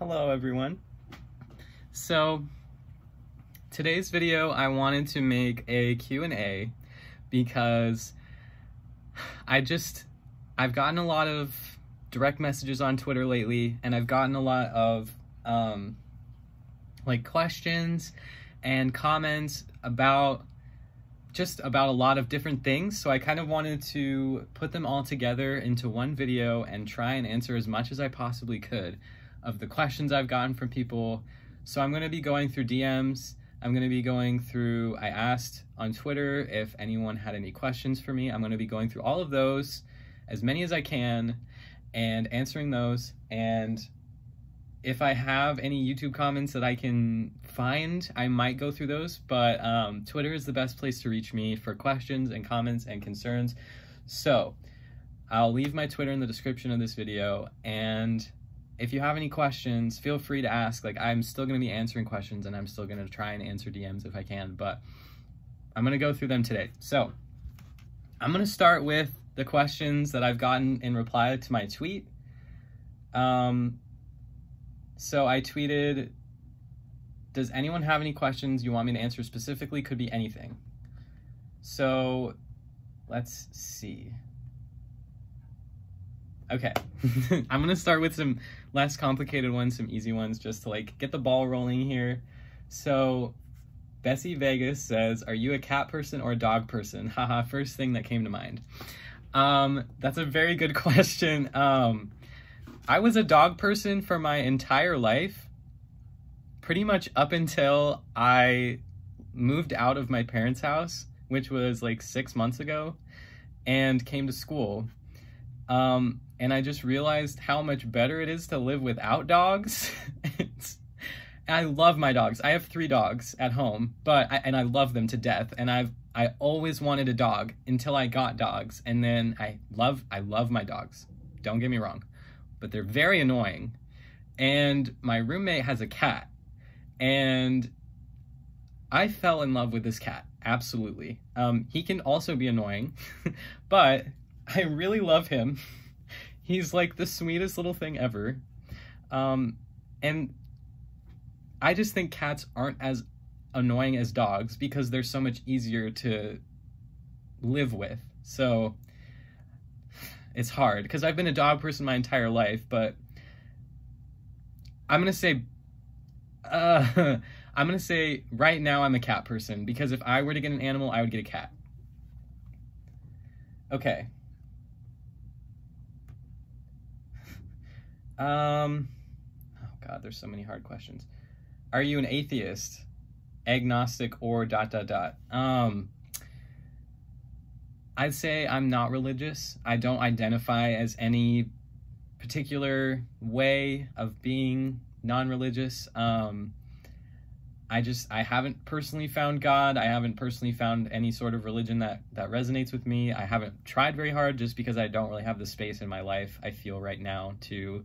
Hello everyone. So today's video I wanted to make a Q&A because I've gotten a lot of direct messages on Twitter lately, and I've gotten a lot of questions and comments about a lot of different things. So I kind of wanted to put them all together into one video and try and answer as much as I possibly could of the questions I've gotten from people. So I'm going to be going through DMs. I'm going to be going through, I asked on Twitter if anyone had any questions for me. I'm going to be going through all of those, as many as I can, and answering those. And if I have any YouTube comments that I can find, I might go through those, but Twitter is the best place to reach me for questions and comments and concerns. So I'll leave my Twitter in the description of this video, and if you have any questions, feel free to ask. I'm still going to be answering questions, and I'm still going to try and answer DMs if I can, but I'm going to go through them today. So I'm going to start with the questions that I've gotten in reply to my tweet. So I tweeted, does anyone have any questions you want me to answer specifically? Could be anything. So let's see. Okay, I'm gonna start with some less complicated ones, some easy ones, just to get the ball rolling here. So Bessie Vegas says, are you a cat person or a dog person? Haha, first thing that came to mind. That's a very good question. I was a dog person for my entire life, pretty much up until I moved out of my parents' house, which was 6 months ago, and came to school. And I just realized how much better it is to live without dogs. I love my dogs. I have 3 dogs at home, and I love them to death. And I always wanted a dog until I got dogs. And then I love my dogs. Don't get me wrong, but they're very annoying. And my roommate has a cat, and I fell in love with this cat. Absolutely. He can also be annoying, but I really love him. He's the sweetest little thing ever. And I just think cats aren't as annoying as dogs because they're so much easier to live with. So it's hard because I've been a dog person my entire life, but I'm gonna say right now I'm a cat person, because if I were to get an animal, I would get a cat. Okay. Oh God, there's so many hard questions. Are you an atheist, agnostic, or ... I'd say I'm not religious. I don't identify as any particular way of being non-religious. I haven't personally found God. I haven't personally found any sort of religion that resonates with me. I haven't tried very hard, just because I don't really have the space in my life, I feel, right now to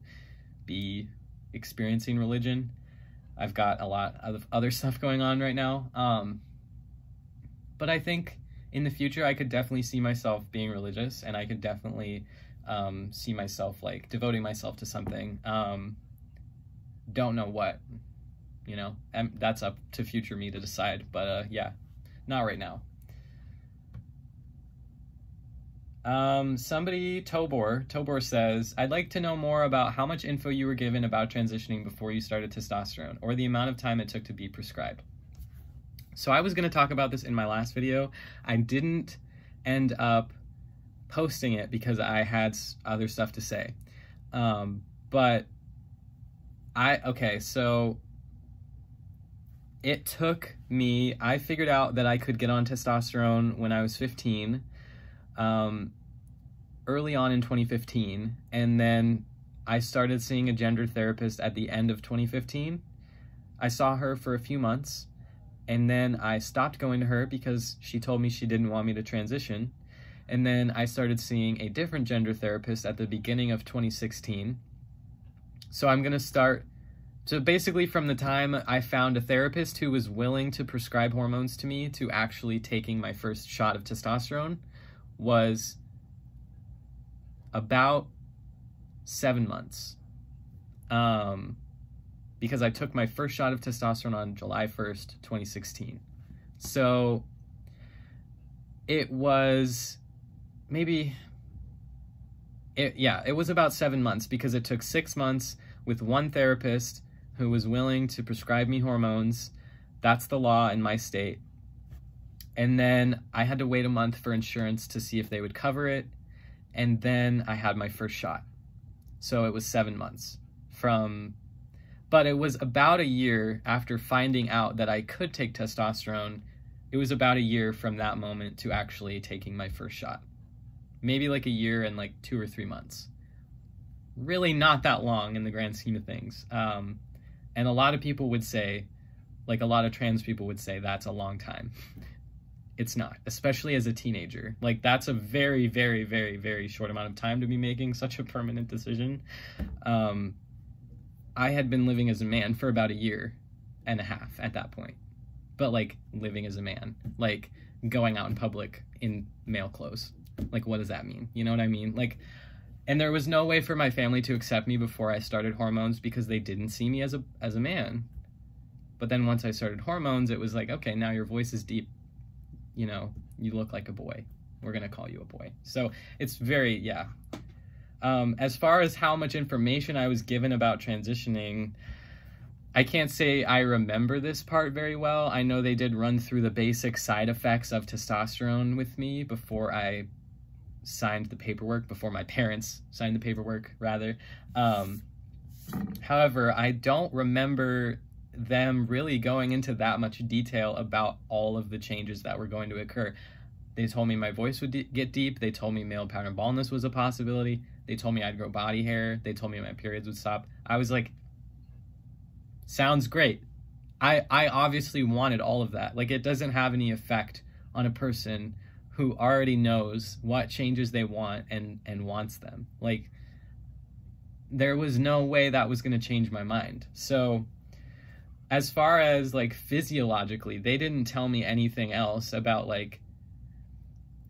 be experiencing religion. I've got a lot of other stuff going on right now. But I think in the future I could definitely see myself being religious, and I could definitely see myself devoting myself to something. Don't know what, and that's up to future me to decide, but yeah, not right now. Somebody, Tobor says, I'd like to know more about how much info you were given about transitioning before you started testosterone, or the amount of time it took to be prescribed. So I was going to talk about this in my last video. I didn't end up posting it because I had other stuff to say. Okay, so it took me, I figured out that I could get on testosterone when I was 15, early on in 2015, and then I started seeing a gender therapist at the end of 2015. I saw her for a few months, and then I stopped going to her because she told me she didn't want me to transition. And then I started seeing a different gender therapist at the beginning of 2016. So I'm going to start, so basically from the time I found a therapist who was willing to prescribe hormones to me to actually taking my first shot of testosterone was about 7 months. because I took my first shot of testosterone on July 1st, 2016. So it was it was about 7 months, because it took 6 months with one therapist who was willing to prescribe me hormones. That's the law in my state. And then I had to wait a month for insurance to see if they would cover it. And then I had my first shot. So it was 7 months but it was about a year after finding out that I could take testosterone. It was about a year from that moment to actually taking my first shot. Maybe like a year and like 2 or 3 months. Really not that long in the grand scheme of things. And a lot of people would say, like a lot of trans people would say, that's a long time. It's not, especially as a teenager. Like, that's a very, very, very, very short amount of time to be making such a permanent decision. I had been living as a man for about 1.5 years at that point. But, like, living as a man. Like, going out in public in male clothes. Like, what does that mean? You know what I mean? Like, and there was no way for my family to accept me before I started hormones, because they didn't see me as a man. But then once I started hormones, it was like, okay, now your voice is deep. You know, you look like a boy. We're going to call you a boy. So it's very, yeah. As far as how much information I was given about transitioning, I can't say I remember this part very well. I know they did run through the basic side effects of testosterone with me before I signed the paperwork, before my parents signed the paperwork, rather. However, I don't remember them really going into that much detail about all of the changes that were going to occur. They told me my voice would get deep. They told me male pattern baldness was a possibility. They told me I'd grow body hair. They told me my periods would stop. I was like, sounds great. I obviously wanted all of that. Like, it doesn't have any effect on a person who already knows what changes they want and wants them. Like, there was no way that was going to change my mind. So as far as, like, physiologically, they didn't tell me anything else about, like,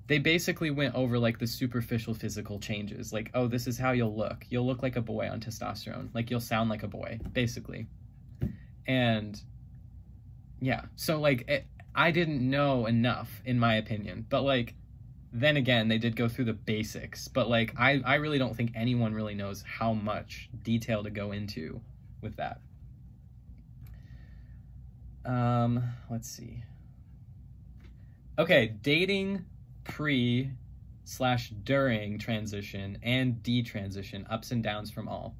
they basically went over, like, the superficial physical changes. Like, oh, this is how you'll look. You'll look like a boy on testosterone. Like, you'll sound like a boy, basically. And, yeah. So, like, I didn't know enough, in my opinion. But, like, then again, they did go through the basics. But, like, I really don't think anyone really knows how much detail to go into with that. Let's see. Okay, dating pre/during transition and detransition, ups and downs from all.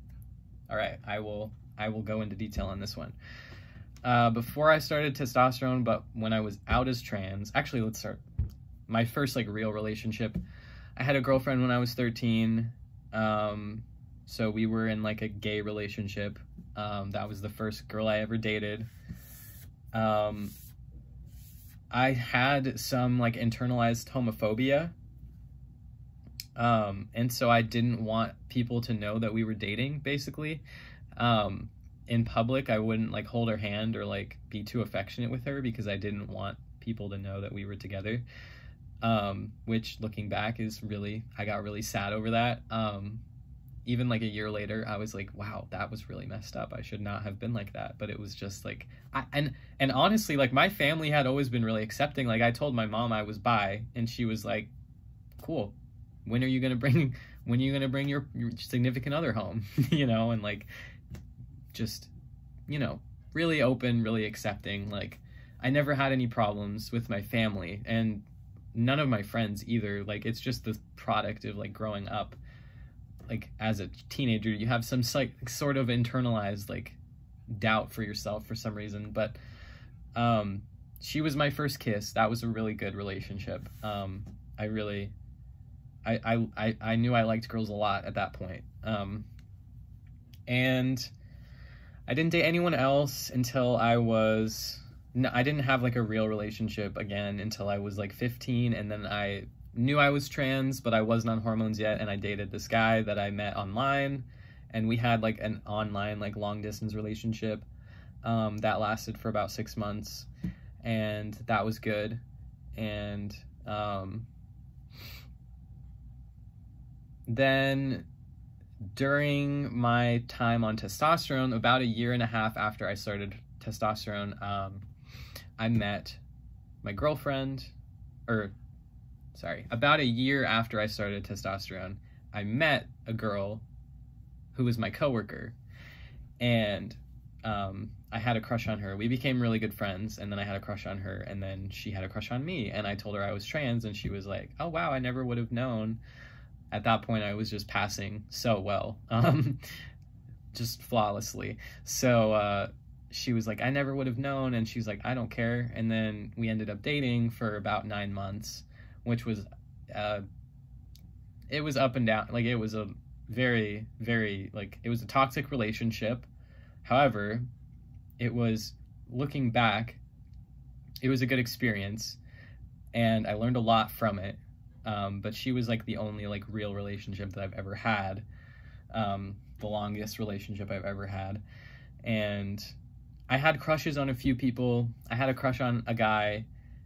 All right, I will go into detail on this one. Before I started testosterone, but when I was out as trans, actually, let's start. My first, like, real relationship, I had a girlfriend when I was 13. So we were in, like, a gay relationship. That was the first girl I ever dated. I had some, like, internalized homophobia. And so I didn't want people to know that we were dating, basically. In public, I wouldn't, like, hold her hand or, like, be too affectionate with her, because I didn't want people to know that we were together. Which, looking back, is really, I got really sad over that. Even, like, a year later, I was like, wow, that was really messed up. I should not have been like that. But it was just like, and honestly, like, my family had always been really accepting. Like, I told my mom I was bi, and she was like, cool. When are you gonna bring your significant other home? You know, and, like, just, you know, really open, really accepting. Like, I never had any problems with my family, and none of my friends either. Like, it's just the product of, like, growing up. Like, as a teenager, you have some, like, sort of internalized, like, doubt for yourself for some reason. But she was my first kiss. That was a really good relationship. I knew I liked girls a lot at that point. And I didn't date anyone else until I didn't have, like, a real relationship again until I was, like, 15, and then I knew I was trans, but I wasn't on hormones yet, and I dated this guy that I met online, and we had, like, an online, like, long-distance relationship that lasted for about 6 months, and that was good. And then during my time on testosterone, about 1.5 years after I started testosterone, I met my girlfriend, or sorry, about 1 year after I started testosterone, I met a girl who was my coworker, and I had a crush on her. We became really good friends, and then I had a crush on her, and then she had a crush on me, and I told her I was trans, and she was like, oh wow, I never would have known. At that point, I was just passing so well, just flawlessly. So she was like, I never would have known, and she's like, I don't care. And then we ended up dating for about 9 months, which was, it was up and down. Like, it was a very, very, like, it was a toxic relationship. However, it was, looking back, it was a good experience, and I learned a lot from it. But she was like the only like real relationship that I've ever had, the longest relationship I've ever had. And I had crushes on a few people. I had a crush on a guy.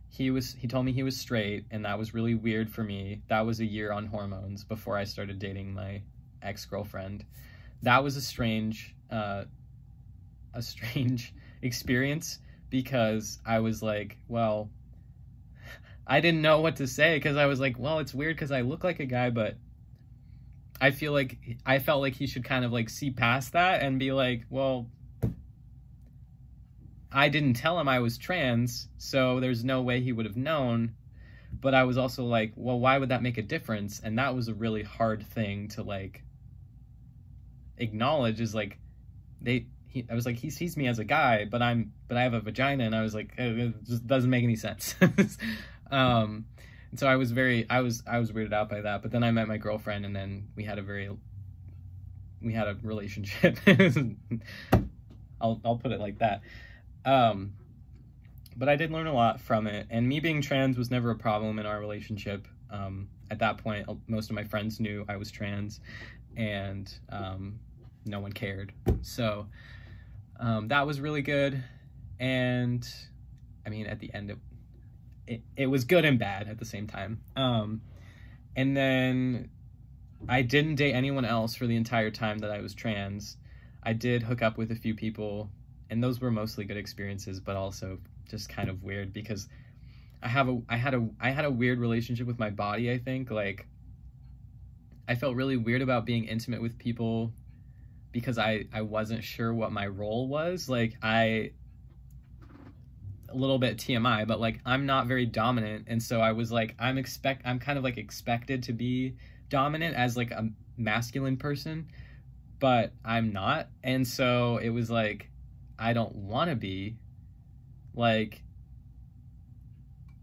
He told me he was straight, and that was really weird for me. That was 1 year on hormones before I started dating my ex-girlfriend. That was a strange experience, because I was like, well, I didn't know what to say, because I was like, well, it's weird because I look like a guy, but I felt like he should kind of like see past that and be like, well, I didn't tell him I was trans, so there's no way he would have known. But I was also like, well, why would that make a difference? And that was a really hard thing to like acknowledge, is like, I was like, he sees me as a guy, but I have a vagina, and I was like, it just doesn't make any sense. And so I was weirded out by that. But then I met my girlfriend, and then we had a relationship. I'll put it like that. But I did learn a lot from it, and me being trans was never a problem in our relationship. At that point, most of my friends knew I was trans, and no one cared. So that was really good. And I mean, at the end, it was good and bad at the same time. And then I didn't date anyone else for the entire time that I was trans. I did hook up with a few people, and those were mostly good experiences, but also just kind of weird, because I had a weird relationship with my body. I think, like, I felt really weird about being intimate with people because I wasn't sure what my role was. Like, a little bit TMI, but like, I'm not very dominant, and so I was like, I'm kind of like expected to be dominant as like a masculine person, but I'm not. And so it was like, I don't want to be. Like,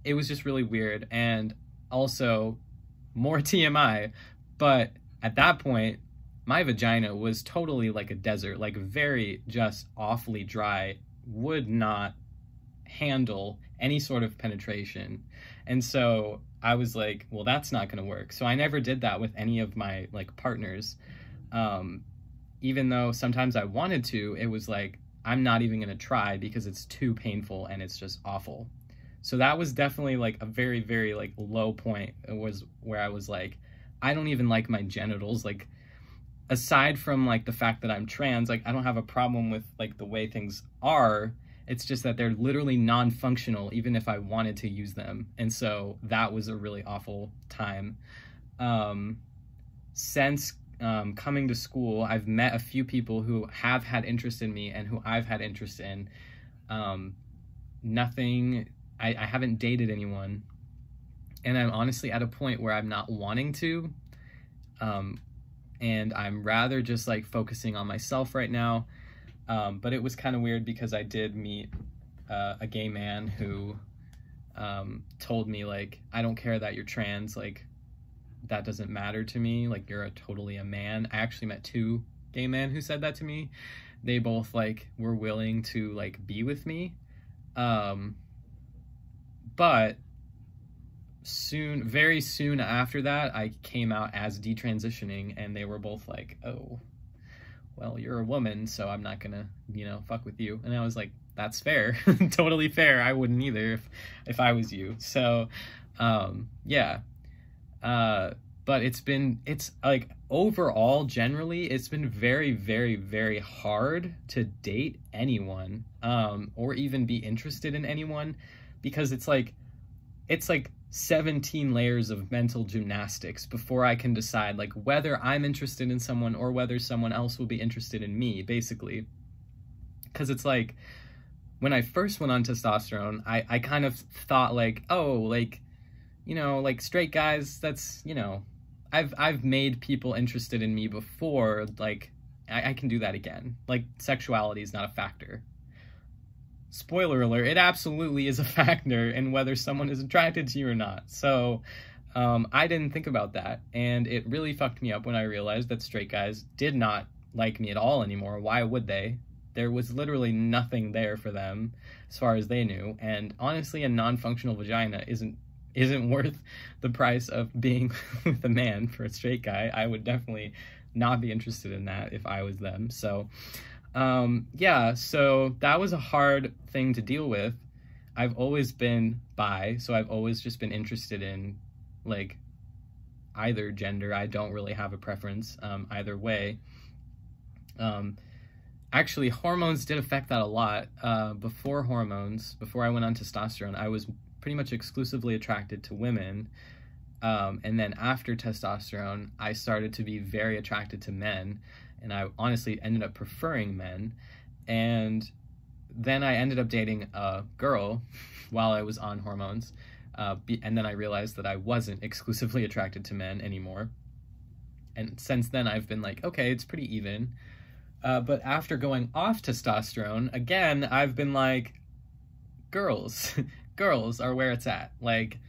it was just really weird. And also, more TMI, but at that point, my vagina was totally like a desert, like very just awfully dry, would not handle any sort of penetration. And so I was like, well, that's not going to work. So I never did that with any of my like partners. Even though sometimes I wanted to, it was like, I'm not even going to try because it's too painful and it's just awful. So that was definitely like a very, very like low point. It was where I was like, I don't even like my genitals. Like, aside from like the fact that I'm trans, like, I don't have a problem with like the way things are. It's just that they're literally non-functional, even if I wanted to use them. And so that was a really awful time. Since coming to school, I've met a few people who have had interest in me and who I've had interest in. I haven't dated anyone. And I'm honestly at a point where I'm not wanting to. And I'm rather just like focusing on myself right now. But it was kind of weird because I did meet a gay man who told me, like, I don't care that you're trans, like, that doesn't matter to me, like, you're totally a man. I actually met 2 gay men who said that to me. They both, like, were willing to, like, be with me. But very soon after that, I came out as detransitioning, and they were both like, oh, well, you're a woman, so I'm not gonna, fuck with you. And I was like, that's fair. Totally fair. I wouldn't either if I was you. So, yeah. but it's like overall, generally, it's been very, very, very hard to date anyone, or even be interested in anyone, because it's like 17 layers of mental gymnastics before I can decide like whether I'm interested in someone or whether someone else will be interested in me, basically. Because it's like, when I first went on testosterone, I kind of thought like, oh, like, you know, like straight guys, that's, you know, I've made people interested in me before, like, I can do that again. Like, sexuality is not a factor. Spoiler alert, it absolutely is a factor in whether someone is attracted to you or not. So, I didn't think about that, and it really fucked me up when I realized that straight guys did not like me at all anymore. Why would they? There was literally nothing there for them, as far as they knew, and honestly, a non-functional vagina isn't worth the price of being with a man for a straight guy. I would definitely not be interested in that if I was them. So, yeah, so that was a hard thing to deal with. I've always been bi, so I've always just been interested in, like, either gender. I don't really have a preference, either way. Actually, hormones did affect that a lot. Before I went on testosterone, I was pretty much exclusively attracted to women. And then after testosterone, I started to be very attracted to men. And I honestly ended up preferring men. And then I ended up dating a girl while I was on hormones. And then I realized that I wasn't exclusively attracted to men anymore. And since then, I've been like, okay, it's pretty even. But after going off testosterone, again, I've been like, girls. Girls are where it's at. Like,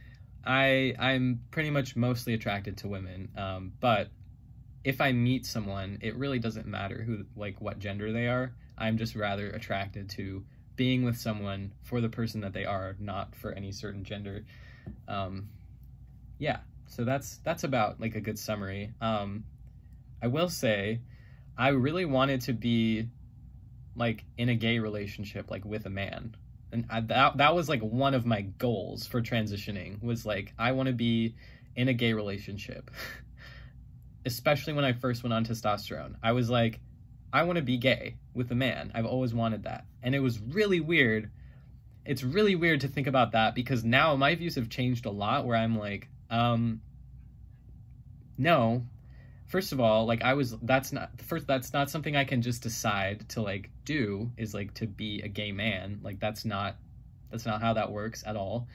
I'm pretty much mostly attracted to women. But if I meet someone, it really doesn't matter who, like, what gender they are. I'm just rather attracted to being with someone for the person that they are, not for any certain gender. Yeah, so that's about, like, a good summary. I will say, I really wanted to be, like, in a gay relationship, like, with a man. And that was, like, one of my goals for transitioning, was, like, I want to be in a gay relationship. Especially when I first went on testosterone. I was like, I want to be gay with a man. I've always wanted that. And it was really weird. It's really weird to think about that, because now my views have changed a lot, where I'm like, no. First of all, like, that's not something I can just decide to, like, do, is, like, to be a gay man. Like, that's not how that works at all.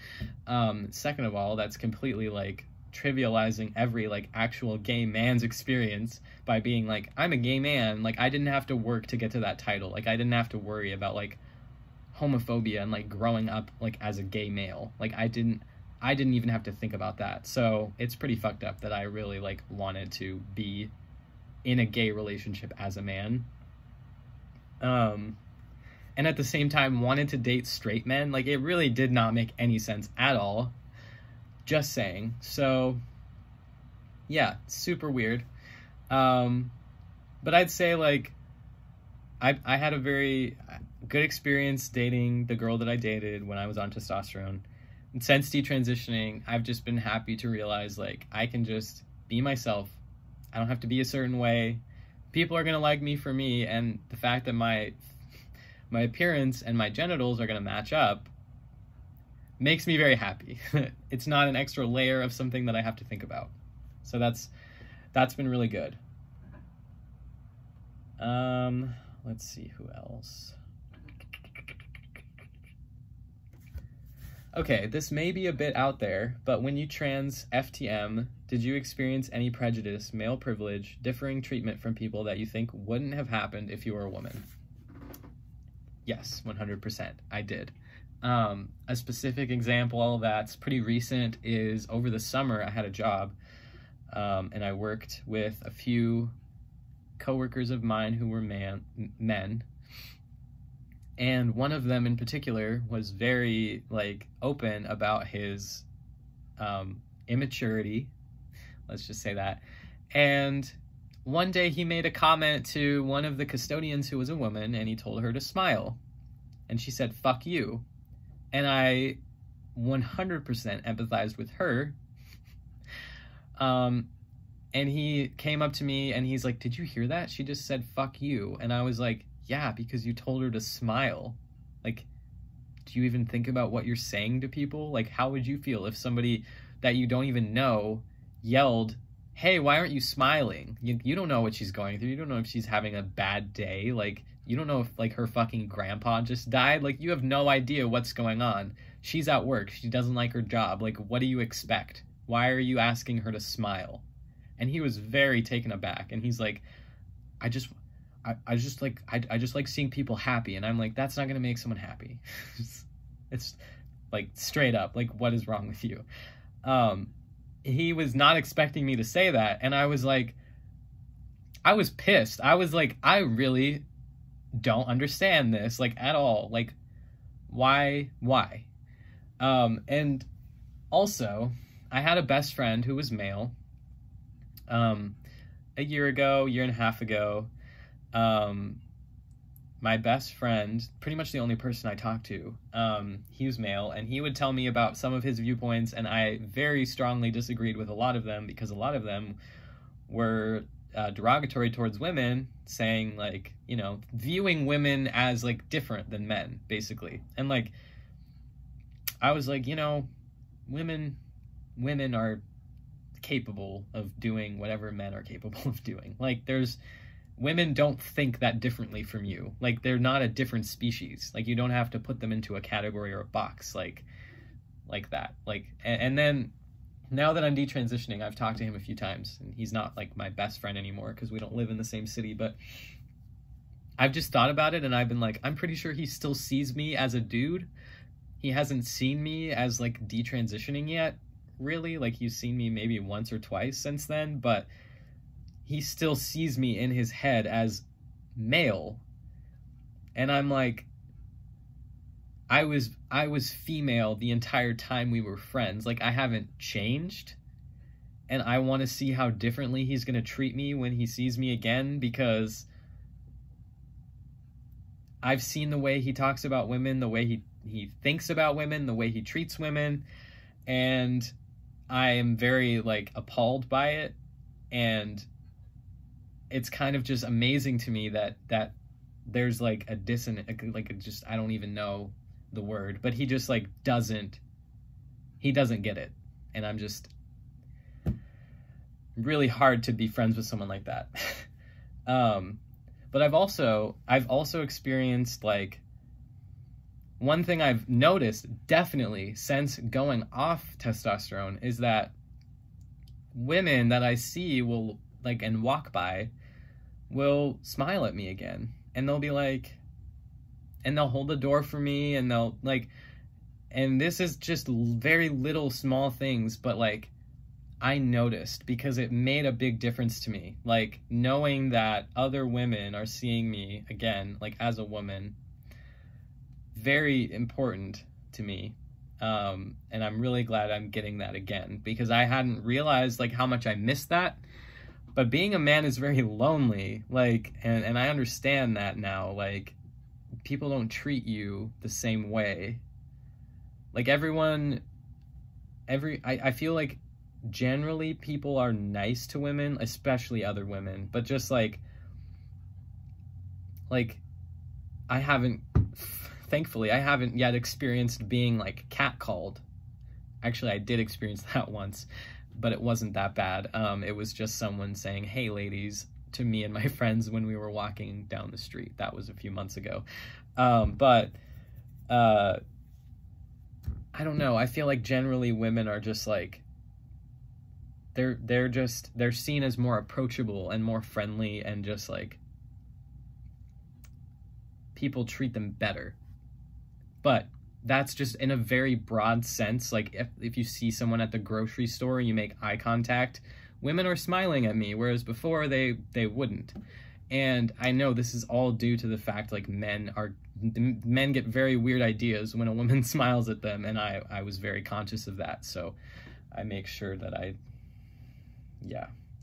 Second of all, that's completely, like, trivializing every, like, actual gay man's experience by being like, I'm a gay man. Like, I didn't have to work to get to that title. Like, I didn't have to worry about, like, homophobia and, like, growing up, like, as a gay male. Like, I didn't even have to think about that. So it's pretty fucked up that I really, like, wanted to be in a gay relationship as a man. And at the same time wanted to date straight men. Like, it really did not make any sense at all. Just saying. So, yeah, super weird. But I'd say, like, I had a very good experience dating the girl that I dated when I was on testosterone. And since detransitioning, I've just been happy to realize, like, I can just be myself. I don't have to be a certain way. People are going to like me for me, and the fact that my appearance and my genitals are going to match up makes me very happy. It's not an extra layer of something that I have to think about. So that's been really good. Let's see, who else? Okay, this may be a bit out there, but when you trans FTM, did you experience any prejudice, male privilege, differing treatment from people that you think wouldn't have happened if you were a woman? Yes, 100%, I did. A specific example that's pretty recent is over the summer I had a job, and I worked with a few coworkers of mine who were men. And one of them in particular was very, like, open about his immaturity. Let's just say that. And one day he made a comment to one of the custodians who was a woman, and he told her to smile. And she said, "Fuck you." And I 100% empathized with her. And he came up to me and he's like, did you hear that? She just said, fuck you. And I was like, yeah, because you told her to smile. Like, do you even think about what you're saying to people? Like, how would you feel if somebody that you don't even know yelled, hey, why aren't you smiling? You don't know what she's going through. You don't know if she's having a bad day. Like, you don't know if, like, her fucking grandpa just died. Like, you have no idea what's going on. She's at work. She doesn't like her job. Like, what do you expect? Why are you asking her to smile? And he was very taken aback. And he's like, I just like seeing people happy. And I'm like, that's not going to make someone happy. It's like straight up, like, what is wrong with you? He was not expecting me to say that. And I was like, I was pissed. I was like, I really don't understand this, like, at all. Like, why? And also, I had a best friend who was male, a year and a half ago. My best friend, pretty much the only person I talked to, he was male, and he would tell me about some of his viewpoints, and I very strongly disagreed with a lot of them, because a lot of them were derogatory towards women, saying, like, you know, viewing women as, like, different than men, basically. And, like, I was like, you know, women are capable of doing whatever men are capable of doing. Like, women don't think that differently from you. Like, they're not a different species. Like, you don't have to put them into a category or a box like that. Like, and then now that I'm detransitioning, I've talked to him a few times, and he's not, like, my best friend anymore because we don't live in the same city, but I've just thought about it, and I've been like, I'm pretty sure he still sees me as a dude. He hasn't seen me as, like, detransitioning yet, really. Like, he's seen me maybe once or twice since then, but he still sees me in his head as male. And I'm like, I was female the entire time we were friends. Like, I haven't changed. And I want to see how differently he's going to treat me when he sees me again, because I've seen the way he talks about women, the way he thinks about women, the way he treats women, and I am very, like, appalled by it. And it's kind of just amazing to me that there's, like, a dissonance, like, just, I don't even know the word, but he just, like, doesn't get it. And I'm just really hard to be friends with someone like that. But I've also experienced, like, one thing I've noticed definitely since going off testosterone is that women that I see will, like, and walk by will smile at me again, and they'll be like, and they'll hold the door for me, and they'll, like, and this is just very little small things, but, like, I noticed, because it made a big difference to me, like, knowing that other women are seeing me again, like, as a woman. Very important to me. And I'm really glad I'm getting that again, because I hadn't realized, like, how much I missed that. But being a man is very lonely, like, and I understand that now. Like, people don't treat you the same way. Like, I feel like generally people are nice to women, especially other women, but just, like, thankfully, I haven't yet experienced being, like, catcalled. Actually, I did experience that once, but it wasn't that bad. It was just someone saying, hey, ladies, to me and my friends when we were walking down the street. That was a few months ago. But I don't know. I feel like generally women are just, like, they're seen as more approachable and more friendly, and just, like, people treat them better. But that's just in a very broad sense. Like, if you see someone at the grocery store and you make eye contact, women are smiling at me, whereas before they wouldn't. And I know this is all due to the fact, like, men get very weird ideas when a woman smiles at them, and I was very conscious of that, so I make sure that I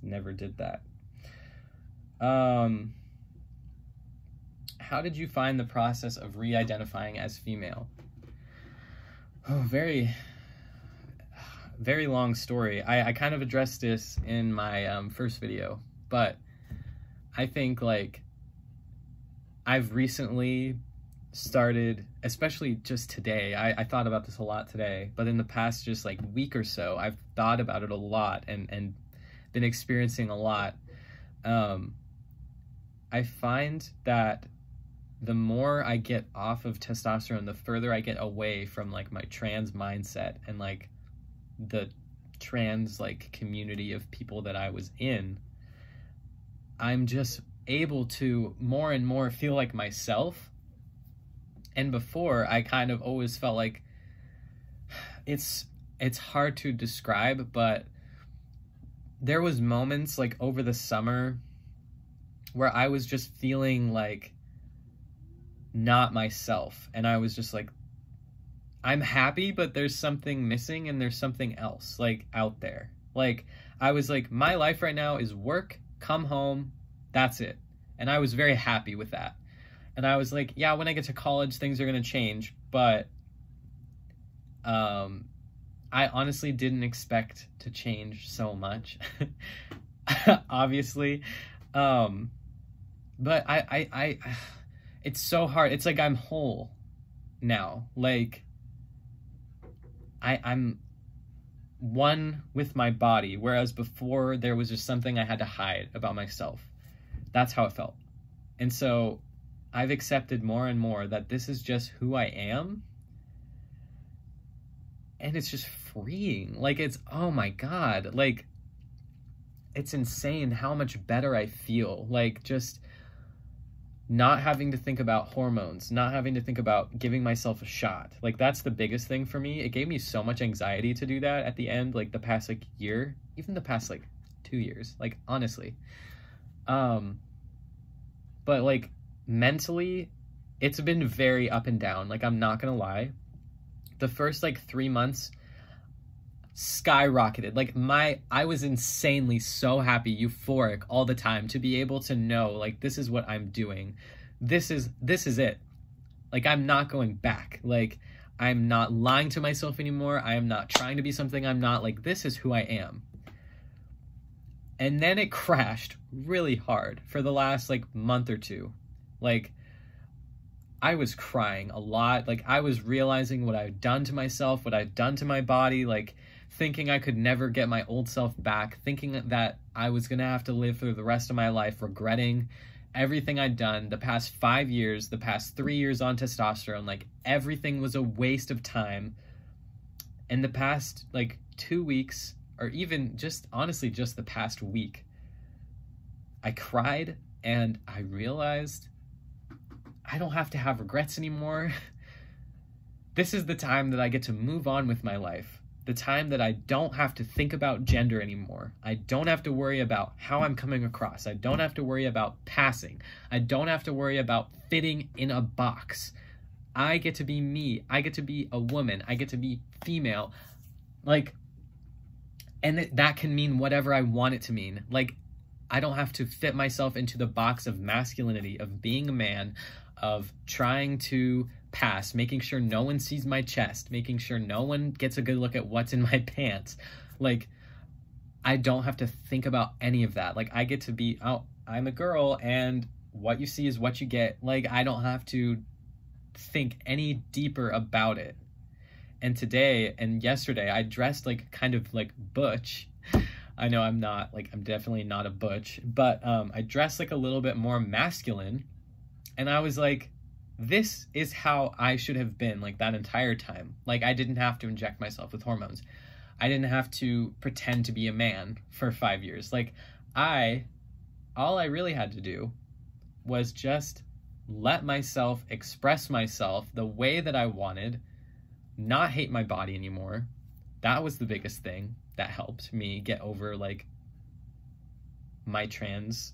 never did that. How did you find the process of re-identifying as female? Oh, very very long story. I kind of addressed this in my first video, but I think like I've recently started, especially just today, I thought about this a lot today, but in the past just like week or so, I've thought about it a lot and been experiencing a lot. I find that the more I get off of testosterone, the further I get away from like my trans mindset and like the trans like community of people that I was in, I'm just able to more and more feel like myself. And before, I kind of always felt like it's hard to describe, but there was moments like over the summer where I was just feeling like not myself, and I was just like, I'm happy, but there's something missing and there's something else like out there. Like I was like, my life right now is work, come home, that's it. And I was very happy with that. And I was like, yeah, when I get to college, things are going to change. But I honestly didn't expect to change so much, obviously. But I it's so hard. It's like I'm whole now. Like I'm one with my body, whereas before there was just something I had to hide about myself. That's how it felt. And so I've accepted more and more that this is just who I am. And it's just freeing. Like it's, oh my God, like it's insane how much better I feel. Like just not having to think about hormones, not having to think about giving myself a shot. Like that's the biggest thing for me. It gave me so much anxiety to do that at the end, like the past like year, even the past like 2 years, like honestly. But like mentally, it's been very up and down. Like I'm not gonna lie. The first like 3 months skyrocketed. Like I was insanely so happy, euphoric all the time to be able to know like this is what I'm doing. This is it. Like I'm not going back. Like I'm not lying to myself anymore. I am not trying to be something I'm not. Like this is who I am. And then it crashed really hard for the last like month or two. Like I was crying a lot. Like I was realizing what I'd done to myself, what I'd done to my body, like thinking I could never get my old self back, thinking that I was gonna have to live through the rest of my life regretting everything I'd done the past 5 years, the past 3 years on testosterone. Like everything was a waste of time. And the past like 2 weeks, or even just honestly just the past week, I cried and I realized I don't have to have regrets anymore. This is the time that I get to move on with my life. The time that I don't have to think about gender anymore. I don't have to worry about how I'm coming across. I don't have to worry about passing. I don't have to worry about fitting in a box. I get to be me. I get to be a woman. I get to be female. Like, and that can mean whatever I want it to mean. Like, I don't have to fit myself into the box of masculinity, of being a man, of trying to pass, making sure no one sees my chest, making sure no one gets a good look at what's in my pants. Like, I don't have to think about any of that. Like, I get to be, oh, I'm a girl, and what you see is what you get. Like, I don't have to think any deeper about it. And today and yesterday, I dressed like kind of like butch. I know I'm not, like, I'm definitely not a butch, but I dressed like a little bit more masculine. And I was like, this is how I should have been like that entire time. Like I didn't have to inject myself with hormones. I didn't have to pretend to be a man for 5 years. Like all I really had to do was just let myself express myself the way that I wanted, not hate my body anymore. That was the biggest thing that helped me get over like my trans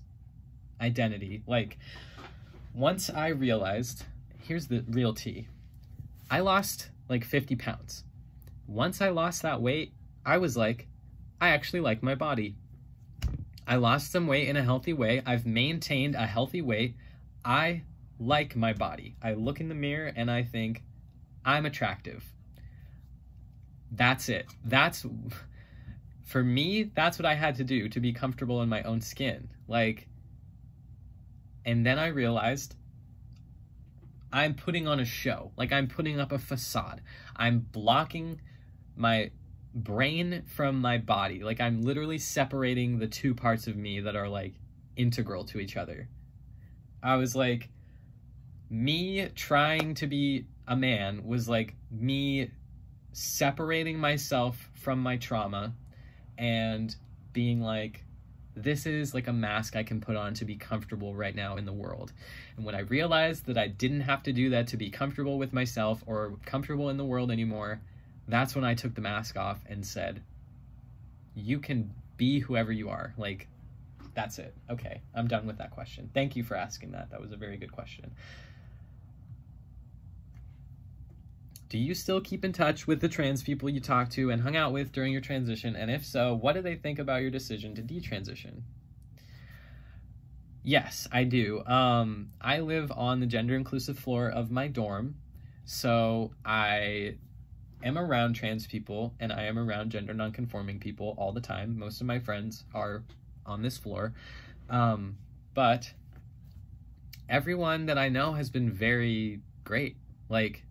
identity. Like once I realized, here's the real tea. I lost like 50 pounds. Once I lost that weight, I was like, I actually like my body. I lost some weight in a healthy way. I've maintained a healthy weight. I like my body. I look in the mirror and I think I'm attractive. That's it. For me, that's what I had to do to be comfortable in my own skin. Like, and then I realized I'm putting on a show. Like, I'm putting up a facade. I'm blocking my brain from my body. Like, I'm literally separating the two parts of me that are, like, integral to each other. I was like, me trying to be a man was like me separating myself from my trauma and being like, this is like a mask I can put on to be comfortable right now in the world. And when I realized that I didn't have to do that to be comfortable with myself or comfortable in the world anymore, that's when I took the mask off and said, you can be whoever you are. Like, that's it. Okay, I'm done with that question. Thank you for asking that. That was a very good question. Do you still keep in touch with the trans people you talked to and hung out with during your transition? And if so, what do they think about your decision to detransition? Yes, I do. I live on the gender-inclusive floor of my dorm, so I am around trans people and I am around gender non-conforming people all the time. Most of my friends are on this floor, but everyone that I know has been very great. Like,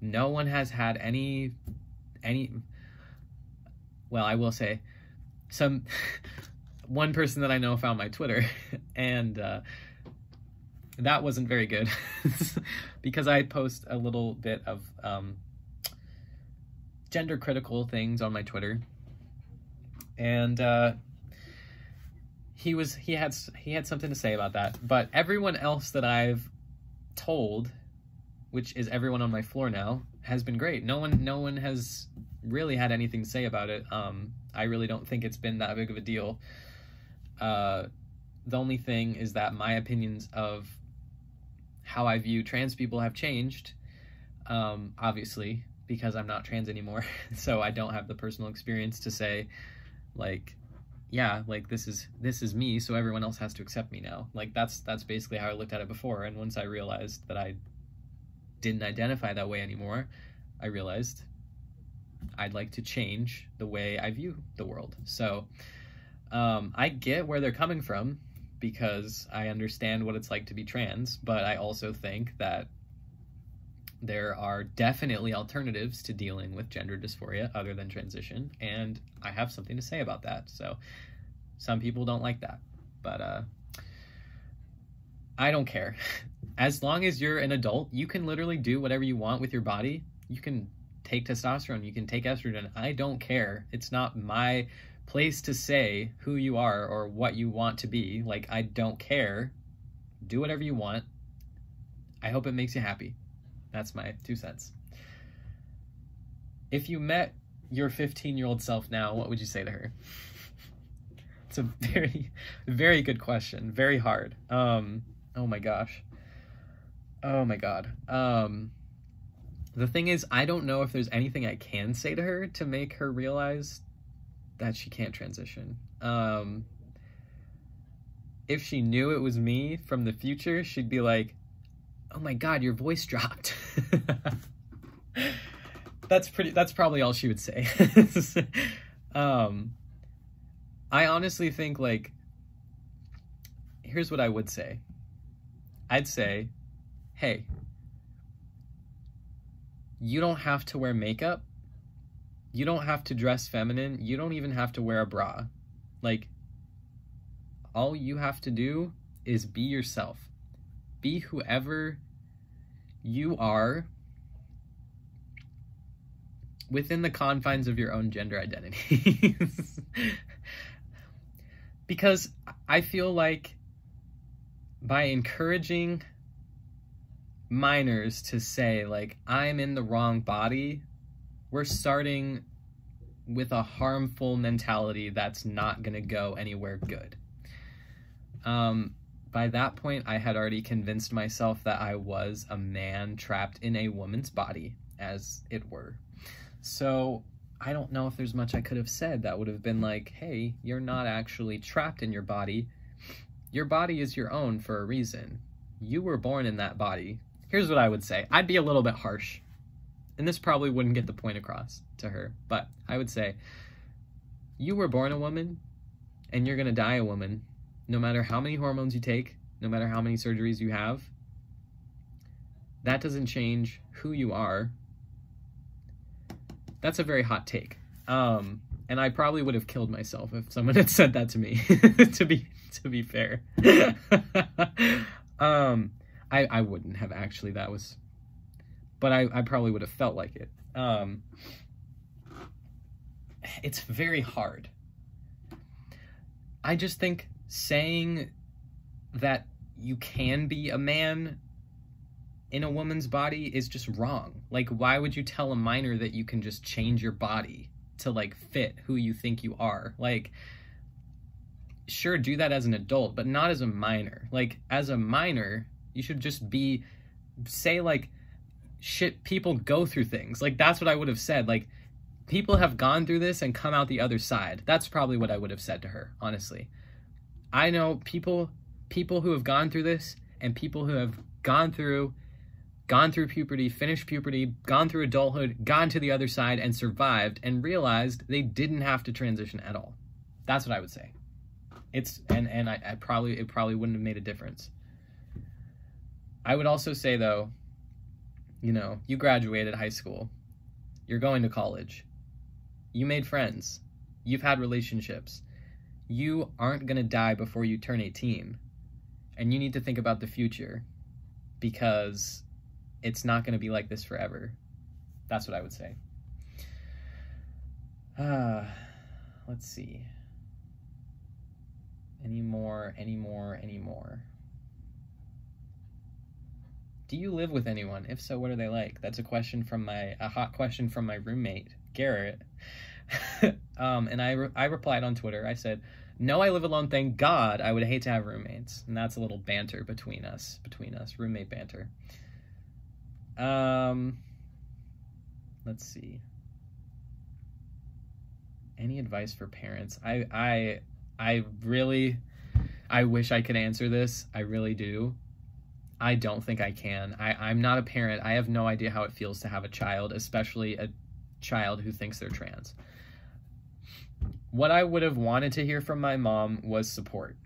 no one has had any, well, I will say, one person that I know found my Twitter, and that wasn't very good, because I post a little bit of gender critical things on my Twitter, and he had something to say about that. But everyone else that I've told, which is everyone on my floor now, has been great. No one has really had anything to say about it. I really don't think it's been that big of a deal. The only thing is that my opinions of how I view trans people have changed, obviously, because I'm not trans anymore. So I don't have the personal experience to say, like, yeah, like, this is me, so everyone else has to accept me now. Like, that's basically how I looked at it before. And once I realized that I didn't identify that way anymore, I realized I'd like to change the way I view the world. So I get where they're coming from, because I understand what it's like to be trans, but I also think that there are definitely alternatives to dealing with gender dysphoria other than transition, and I have something to say about that. So some people don't like that, but I don't care. As long as you're an adult, you can literally do whatever you want with your body. You can take testosterone, you can take estrogen. I don't care. It's not my place to say who you are or what you want to be. Like, I don't care. Do whatever you want. I hope it makes you happy. That's my 2 cents. If you met your 15-year-old self now, what would you say to her? It's a very, very good question. Very hard. Oh my gosh. Oh my God. The thing is, I don't know if there's anything I can say to her to make her realize that she can't transition. If she knew it was me from the future, she'd be like, oh my God, your voice dropped. That's probably all she would say. I honestly think, like, here's what I would say. I'd say, hey, you don't have to wear makeup. You don't have to dress feminine. You don't even have to wear a bra. Like, all you have to do is be yourself. Be whoever you are within the confines of your own gender identity. Because I feel like by encouraging minors to say, like, I'm in the wrong body, we're starting with a harmful mentality that's not going to go anywhere good. By that point, I had already convinced myself that I was a man trapped in a woman's body, as it were. So I don't know if there's much I could have said that would have been like, hey, you're not actually trapped in your body. Your body is your own for a reason. You were born in that body. Here's what I would say. I'd be a little bit harsh. and this probably wouldn't get the point across to her, but I would say, you were born a woman, and you're gonna die a woman, no matter how many hormones you take, no matter how many surgeries you have. That doesn't change who you are. That's a very hot take. And I probably would have killed myself if someone had said that to me, to be fair. I wouldn't have actually, but I probably would have felt like it. It's very hard. I just think saying that you can be a man in a woman's body is just wrong. Like, why would you tell a minor that you can just change your body to, like, fit who you think you are? Like, sure, do that as an adult, but not as a minor. Like, as a minor, you should just say, like, shit, people go through things. Like, that's what I would have said. Like, people have gone through this and come out the other side. That's probably what I would have said to her, honestly. I know people who have gone through this, and people who have gone through puberty, finished puberty, gone through adulthood, gone to the other side and survived and realized they didn't have to transition at all. That's what I would say. It probably wouldn't have made a difference. I would also say, though, you know, you graduated high school, you're going to college, you made friends, you've had relationships, you aren't gonna die before you turn 18, and you need to think about the future, because it's not going to be like this forever. That's what I would say. Let's see. Any more? Do you live with anyone? If so, what are they like? That's a hot question from my roommate, Garrett. And I replied on Twitter. I said, no, I live alone, thank God. I would hate to have roommates. And that's a little banter between us, roommate banter. Let's see. Any advice for parents? I wish I could answer this. I really do. I don't think I can. I'm not a parent. I have no idea how it feels to have a child, especially a child who thinks they're trans. What I would have wanted to hear from my mom was support.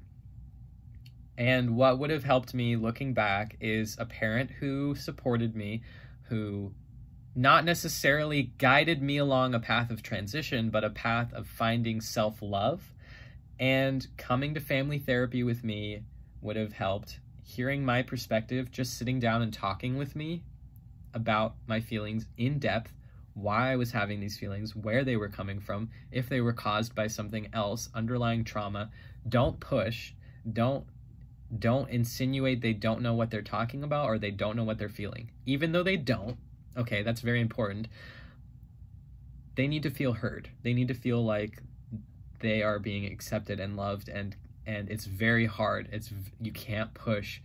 And what would have helped me looking back is a parent who supported me, who not necessarily guided me along a path of transition, but a path of finding self-love. And coming to family therapy with me would have helped. Hearing my perspective, just sitting down and talking with me about my feelings in depth, why I was having these feelings, where they were coming from, if they were caused by something else, underlying trauma. Don't push, don't insinuate they don't know what they're talking about or they don't know what they're feeling. Even though they don't, okay, that's very important. They need to feel heard. They need to feel like they are being accepted and loved, and it's very hard. You can't push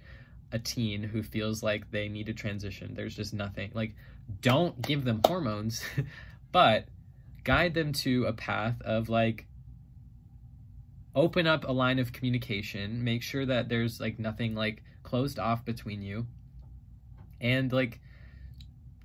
a teen who feels like they need to transition. There's just nothing. Like, don't give them hormones, but guide them to a path of, like, open up a line of communication, make sure that there's, like, nothing, like, closed off between you, and, like,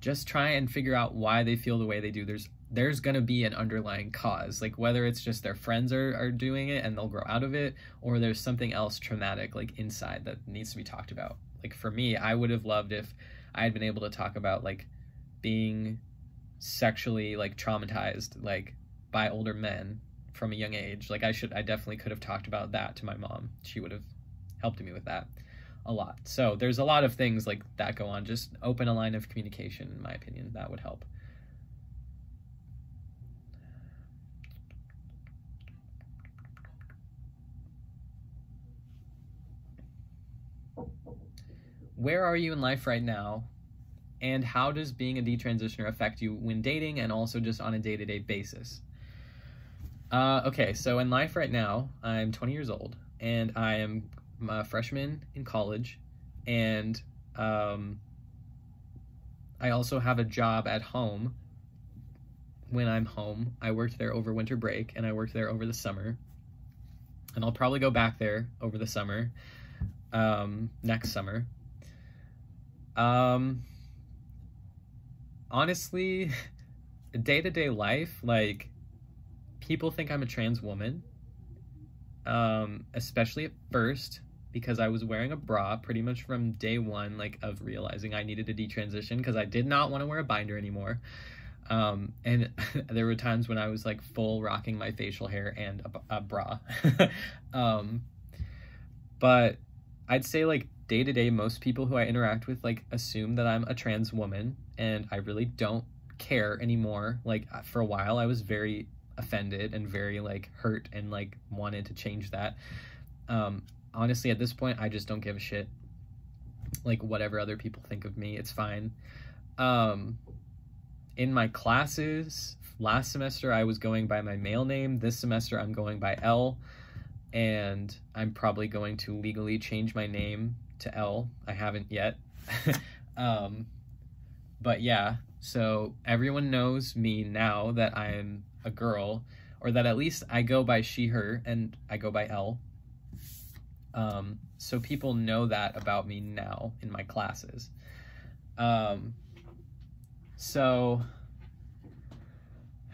just try and figure out why they feel the way they do. There's gonna be an underlying cause, like, whether it's just their friends are doing it and they'll grow out of it, or there's something else traumatic, like, inside that needs to be talked about. Like, for me, I would have loved if I had been able to talk about, like, being sexually, like, traumatized, like, by older men from a young age. Like, I definitely could have talked about that to my mom. She would have helped me with that a lot. So there's a lot of things like that go on. Just open a line of communication, in my opinion. That would help. Where are you in life right now? And how does being a detransitioner affect you when dating and also just on a day-to-day basis? Okay, so in life right now, I'm 20 years old, and I am a freshman in college, and I also have a job at home when I'm home. I worked there over winter break, and I worked there over the summer, and I'll probably go back there over the summer, next summer. honestly, day-to-day life, like, people think I'm a trans woman, especially at first, because I was wearing a bra pretty much from day one, like, of realizing I needed to detransition, because I did not want to wear a binder anymore. And there were times when I was like full rocking my facial hair and a bra. But I'd say like day to day, most people who I interact with like assume that I'm a trans woman, and I really don't care anymore. Like for a while I was very offended and very like hurt and like wanted to change that. Honestly, at this point, I just don't give a shit. Like whatever other people think of me, it's fine. In my classes, last semester I was going by my male name. This semester I'm going by L, and I'm probably going to legally change my name to L. I haven't yet. But yeah, so everyone knows me now that I'm a girl, or that at least I go by she, her, and I go by L. So people know that about me now in my classes. So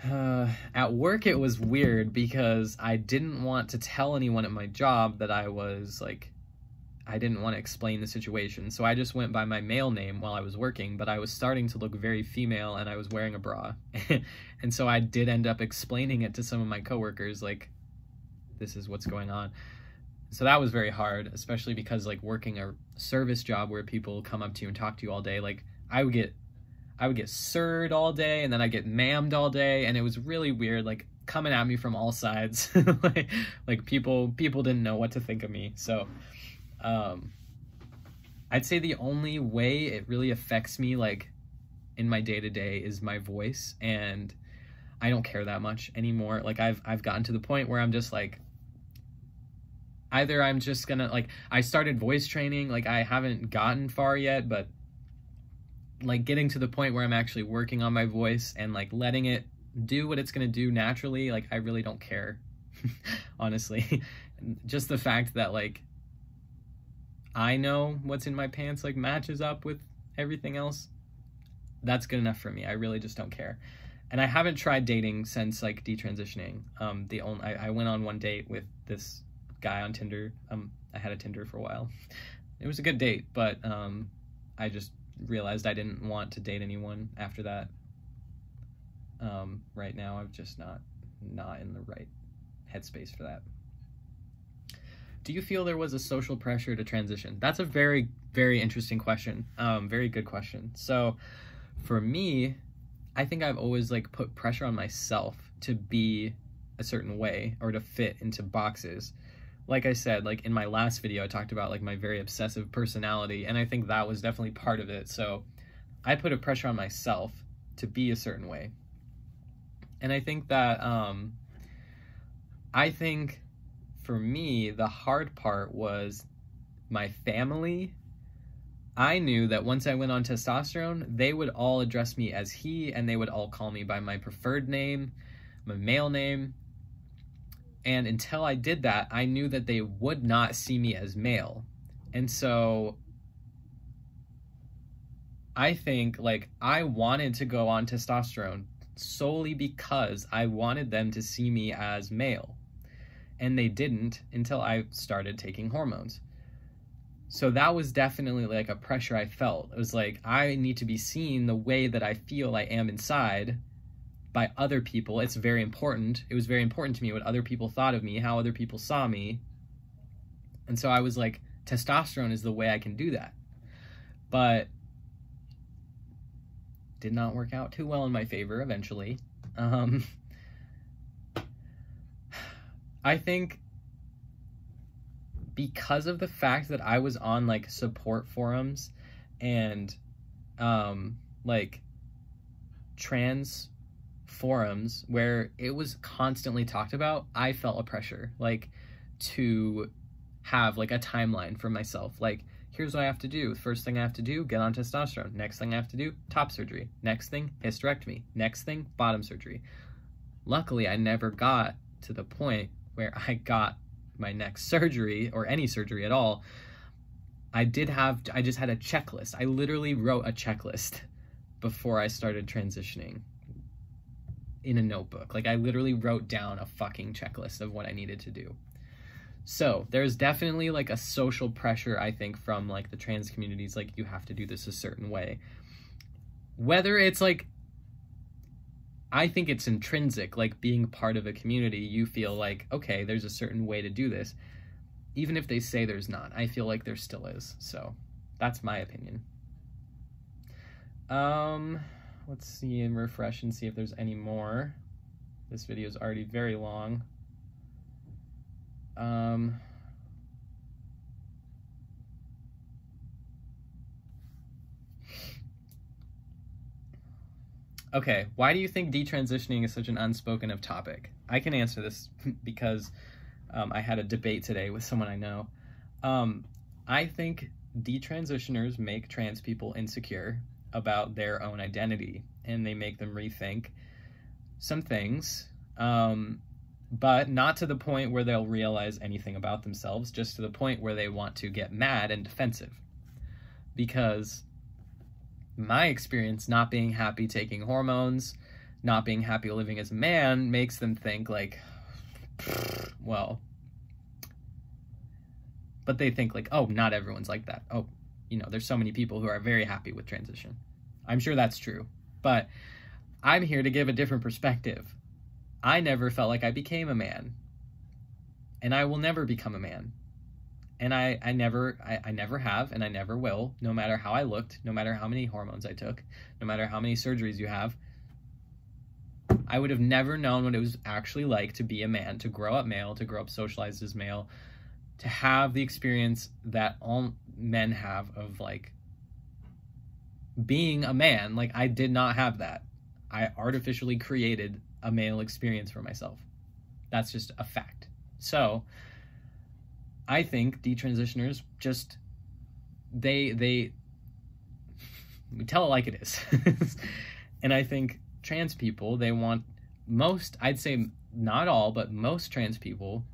at work it was weird because I didn't want to tell anyone at my job that I was like, I didn't want to explain the situation. So I just went by my male name while I was working, but I was starting to look very female and I was wearing a bra. And so I did end up explaining it to some of my coworkers, like, this is what's going on. So that was very hard, especially because like working a service job where people come up to you and talk to you all day, like I would get sirred all day, and then I get ma'amed all day, and it was really weird, like coming at me from all sides. like people didn't know what to think of me. So I'd say the only way it really affects me like in my day-to-day is my voice, and I don't care that much anymore. Like I've gotten to the point where I'm just like, either I'm just gonna, like, I started voice training, like I haven't gotten far yet, but like getting to the point where I'm actually working on my voice and like letting it do what it's gonna do naturally, like I really don't care. Honestly. Just the fact that like I know what's in my pants like matches up with everything else, that's good enough for me. I really just don't care. And I haven't tried dating since like detransitioning. I went on one date with this guy on Tinder. I had a Tinder for a while. It was a good date, but I just realized I didn't want to date anyone after that. Right now I'm just not in the right headspace for that. Do you feel there was a social pressure to transition? That's a very, very interesting question. Very good question. So for me, I think I've always like put pressure on myself to be a certain way or to fit into boxes. Like I said, like in my last video, I talked about like my very obsessive personality, and I think that was definitely part of it. So I put a pressure on myself to be a certain way. And I think that, I think for me, the hard part was my family. I knew that once I went on testosterone, they would all address me as he, and they would all call me by my preferred name, my male name. And until I did that, I knew that they would not see me as male. And so I think like I wanted to go on testosterone solely because I wanted them to see me as male. And they didn't until I started taking hormones. So that was definitely like a pressure I felt. It was like, I need to be seen the way that I feel I am inside by other people. It's very important. It was very important to me what other people thought of me, how other people saw me. And so I was like, testosterone is the way I can do that. But did not work out too well in my favor eventually. I think because of the fact that I was on like support forums and like trans forums where it was constantly talked about, I felt a pressure like to have like a timeline for myself. Like, here's what I have to do. First thing I have to do, get on testosterone. Next thing I have to do, top surgery. Next thing, hysterectomy. Next thing, bottom surgery. Luckily, I never got to the point where I got my next surgery or any surgery at all. I just had a checklist. I literally wrote a checklist before I started transitioning in a notebook. Like, I literally wrote down a fucking checklist of what I needed to do. So there's definitely like a social pressure, I think, from like the trans communities, like you have to do this a certain way. Whether it's like, I think it's intrinsic, like being part of a community, you feel like, okay, there's a certain way to do this. Even if they say there's not, I feel like there still is. So that's my opinion. Let's see and refresh and see if there's any more. This video is already very long. Okay, why do you think detransitioning is such an unspoken of topic? I can answer this because I had a debate today with someone I know. I think detransitioners make trans people insecure about their own identity, and they make them rethink some things, but not to the point where they'll realize anything about themselves, just to the point where they want to get mad and defensive. Because my experience, not being happy taking hormones, not being happy living as a man, makes them think like, well, but they think like, oh, not everyone's like that. Oh, you know, there's so many people who are very happy with transition. I'm sure that's true, but I'm here to give a different perspective. I never felt like I became a man, and I will never become a man. And I never have, and I never will, no matter how I looked, no matter how many hormones I took, no matter how many surgeries you have. I would have never known what it was actually like to be a man, to grow up male, to grow up socialized as male, to have the experience that all men have of like being a man. Like, I did not have that. I artificially created a male experience for myself. That's just a fact. So I think detransitioners just, we tell it like it is. And I think trans people, they want most, I'd say not all, but most trans people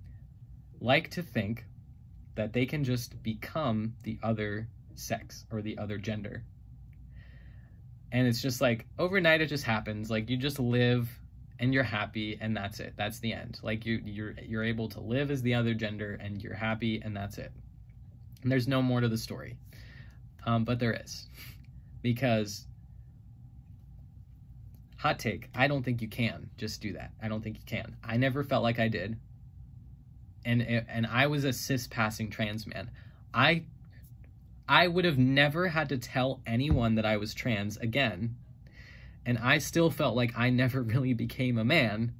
like to think that they can just become the other sex or the other gender. And it's just like, overnight it just happens. Like, you just live and you're happy, and that's it. That's the end. Like, you're able to live as the other gender, and you're happy, and that's it. And there's no more to the story. But there is. Because, hot take, I don't think you can just do that. I don't think you can. I never felt like I did. And I was a cis-passing trans man. I would have never had to tell anyone that I was trans again. And I still felt like I never really became a man,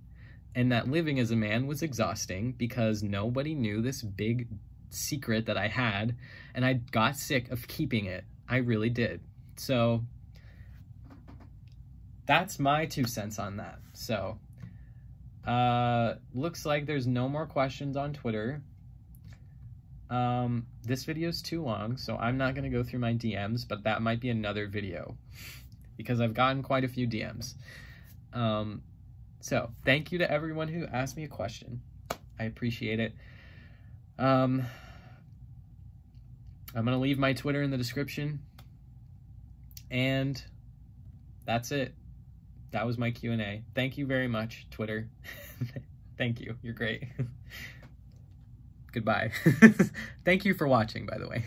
and that living as a man was exhausting because nobody knew this big secret that I had, and I got sick of keeping it. I really did. So that's my 2 cents on that. So looks like there's no more questions on Twitter. This video is too long, so I'm not going to go through my DMs, but that might be another video because I've gotten quite a few DMs. So thank you to everyone who asked me a question. I appreciate it. I'm going to leave my Twitter in the description, and that's it. That was my Q&A. Thank you very much, Twitter. Thank you. You're great. Goodbye. Thank you for watching, by the way.